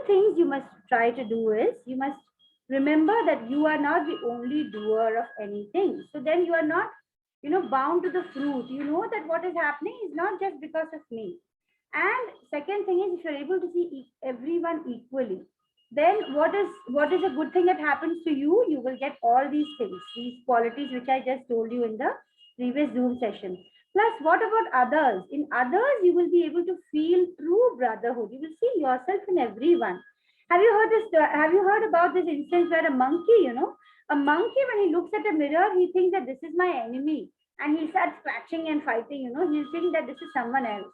things you must try to do is, you must remember that you are not the only doer of anything. So then you are not, bound to the fruit. You know that what is happening is not just because of me. And second thing is, if you're able to see everyone equally, then what is a good thing that happens to you? You will get all these things, these qualities which I just told you in the previous Zoom session. Plus, what about others? In others, you will be able to feel true brotherhood. You will see yourself in everyone. Have you heard this? Have you heard about this instance where a monkey, a monkey, when he looks at a mirror, he thinks that this is my enemy, and he starts scratching and fighting. He thinks that this is someone else.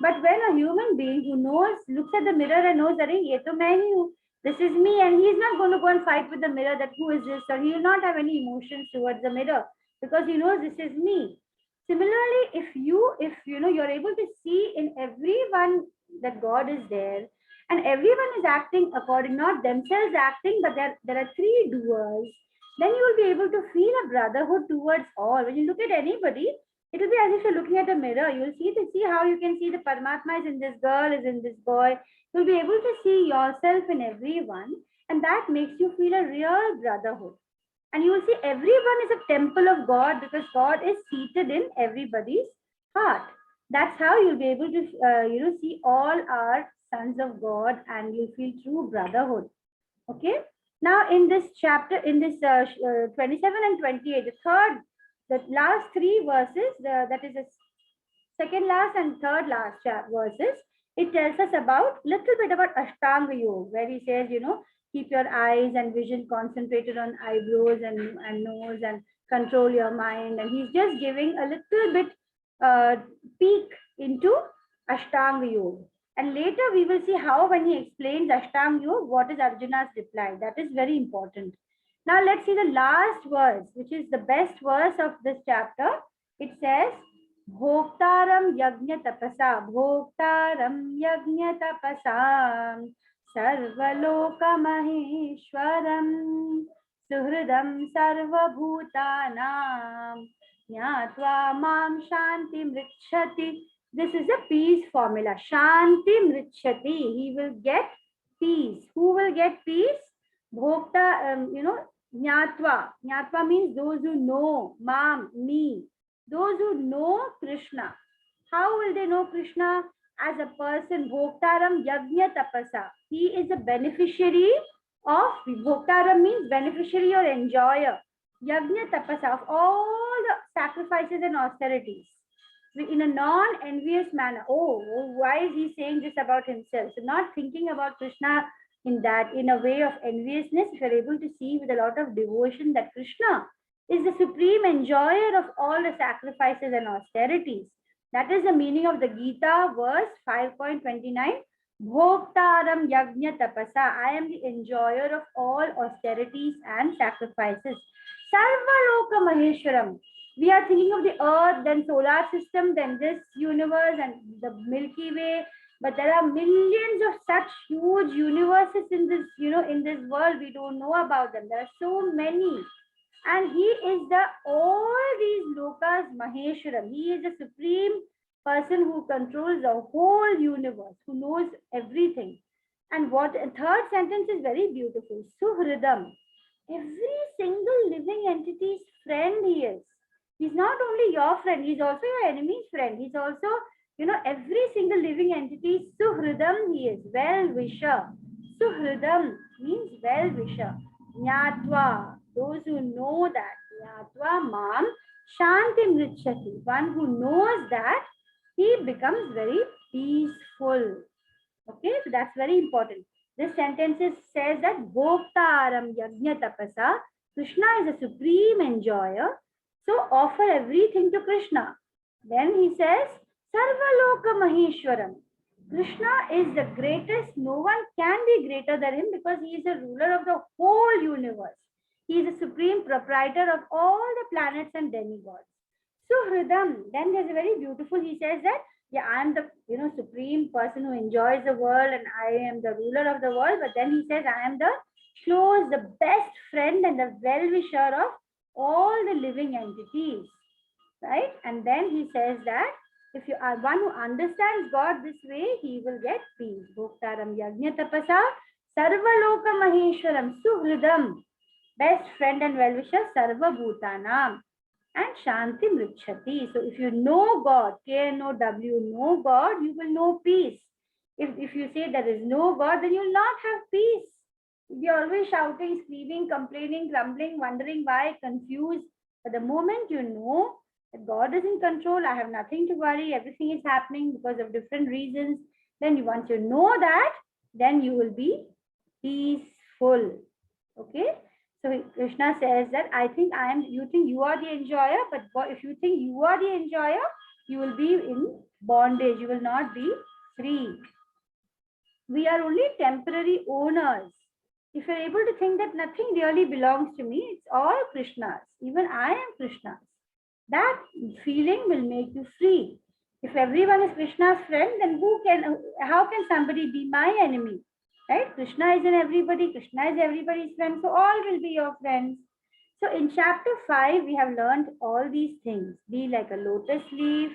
But when a human being who knows, looks at the mirror and knows, "Arey, ye to main hi hu. This is me," and he is not going to go and fight with the mirror that who is this, or he will not have any emotions towards the mirror because he knows this is me. Similarly, if you're able to see in everyone that God is there, and everyone is acting according, not themselves acting, but there are three doers, then you will be able to feel a brotherhood towards all. When you look at anybody, it will be as if you're looking at a mirror. You will see how you can see the Paramatma is in this girl, is in this boy. You'll be able to see yourself in everyone, and that makes you feel a real brotherhood. And you will see everyone is a temple of God because God is seated in everybody's heart. That's how you'll be able to, see all our sons of God, and you'll feel true brotherhood. Okay. Now, in this chapter, in this 27 and 28, the last three verses, that is the second last and third last verses, it tells us about little bit about Ashtanga Yoga, where he says, keep your eyes and vision concentrated on eyebrows and nose, and control your mind. And he's just giving a little bit peek into Ashtanga Yoga. And later we will see how, when he explains Ashtanga Yoga, what is Arjuna's reply. That is very important. Now let's see the last verse, which is the best verse of this chapter. It says, Bhoktaram yajna tapasa, Bhoktaram yajna tapasam, Sarvaloka Maheshwaram, Suhridam Sarva Bhutanam, Nyatva Mam Shanti Mrikshati. This is a peace formula. Shanti Mrikshati. He will get peace. Who will get peace? Bhokta, Nyatva. Nyatva means those who know, Mam, me. Those who know Krishna. How will they know Krishna? As a person, Bhoktaram Yajna Tapasa. He is a beneficiary of, Bhoktaram means beneficiary or enjoyer. Yajna Tapasa, of all the sacrifices and austerities. In a non-envious manner. Oh, why is he saying this about himself? So not thinking about Krishna in a way of enviousness. If you're able to see with a lot of devotion that Krishna is the supreme enjoyer of all the sacrifices and austerities. That is the meaning of the Gita, verse 5.29. Bhoktaram yajna tapasa. I am the enjoyer of all austerities and sacrifices. Sarvaloka Maheshwaram. We are thinking of the earth, then solar system, then this universe and the Milky Way. But there are millions of such huge universes in this, in this world. We don't know about them. There are so many. And he is all these lokas Maheshwaram. He is the supreme person who controls the whole universe, who knows everything. And third sentence is very beautiful. Suhridam. Every single living entity's friend he is. He's not only your friend, he's also your enemy's friend. He's also, every single living entity, Suhridam, he is well-wisher. Suhridam means well-wisher. Nyatva, those who know that. Nyatva mam shanti mritshati. One who knows that, he becomes very peaceful. Okay, so that's very important. This sentence says that Bhoktaram yajna tapasa. Krishna is a supreme enjoyer. So offer everything to Krishna. Then he says, Sarvaloka Maheshwaram. Krishna is the greatest. No one can be greater than him because he is the ruler of the whole universe. He is the supreme proprietor of all the planets and demigods. Suhridam. Then there's a very beautiful, he says that, yeah, I am the supreme person who enjoys the world and I am the ruler of the world. But then he says, I am the best friend and the well-wisher of all the living entities, right? And then he says that if you are one who understands God this way, he will get peace. Bhoktaram yajna tapasa Sarvaloka Maheshwaram, Suhridam, best friend and well-wisher, Sarva Bhutanam, and Shanti Mrichati. So if you know God, K-N-O-W, know God, you will know peace. If you say there is no God, then you will not have peace. You'll be always shouting, screaming, complaining, grumbling, wondering why, confused. But the moment you know that God is in control, I have nothing to worry, everything is happening because of different reasons, then once you know that, then you will be peaceful. Okay? So Krishna says that you think you are the enjoyer, but if you think you are the enjoyer, you will be in bondage. You will not be free. We are only temporary owners. If you're able to think that nothing really belongs to me, it's all Krishna's. Even I am Krishna's. That feeling will make you free. If everyone is Krishna's friend, then how can somebody be my enemy? Right? Krishna is in everybody, Krishna is everybody's friend, so all will be your friends. So in chapter 5, we have learned all these things. Be like a lotus leaf.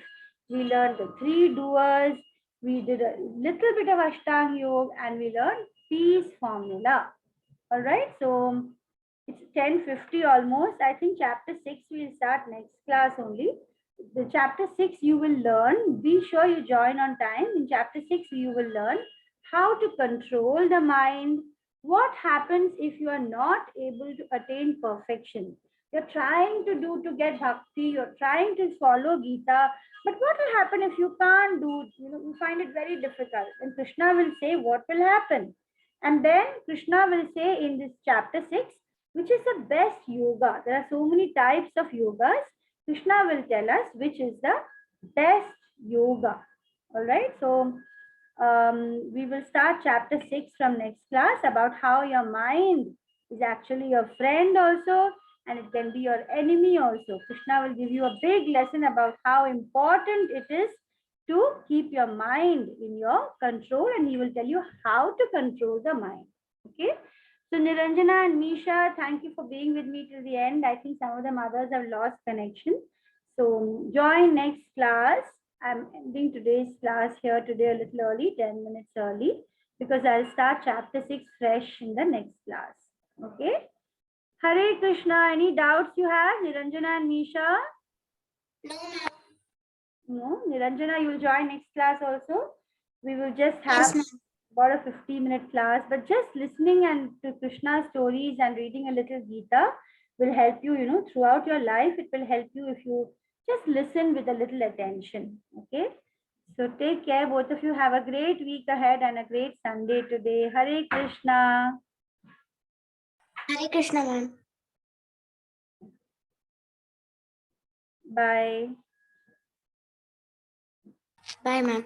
We learned the 3 doers. We did a little bit of Ashtang Yoga and we learned peace formula. All right, so it's 10:50 almost. I think chapter 6 we'll start next class only. The chapter 6 you will learn. Be sure you join on time. In chapter 6 you will learn how to control the mind. What happens if you are not able to attain perfection? You're trying to get bhakti, you're trying to follow Gita, but what will happen if you can't do? You find it very difficult. And Krishna will say what will happen. And then Krishna will say in this chapter 6, which is the best yoga. There are so many types of yogas. Krishna will tell us which is the best yoga. All right. So we will start chapter 6 from next class about how your mind is actually your friend also, and it can be your enemy also. Krishna will give you a big lesson about how important it is to keep your mind in your control, and he will tell you how to control the mind. Okay. So Niranjana and Misha, thank you for being with me till the end. I think some of the mothers have lost connection. So join next class. I'm ending today's class here today a little early, 10 minutes early, because I'll start chapter 6 fresh in the next class. Okay. Hare Krishna. Any doubts you have, Niranjana and Misha? No, ma'am. No, Niranjana, you'll join next class also. We will just Yes, have ma'am. about a 50-minute class, but just listening and to Krishna's stories and reading a little Gita will help you, throughout your life. It will help you if you just listen with a little attention. Okay. So take care, both of you. Have a great week ahead and a great Sunday today. Hare Krishna. Hare Krishna, ma'am. Bye. Bye, ma'am.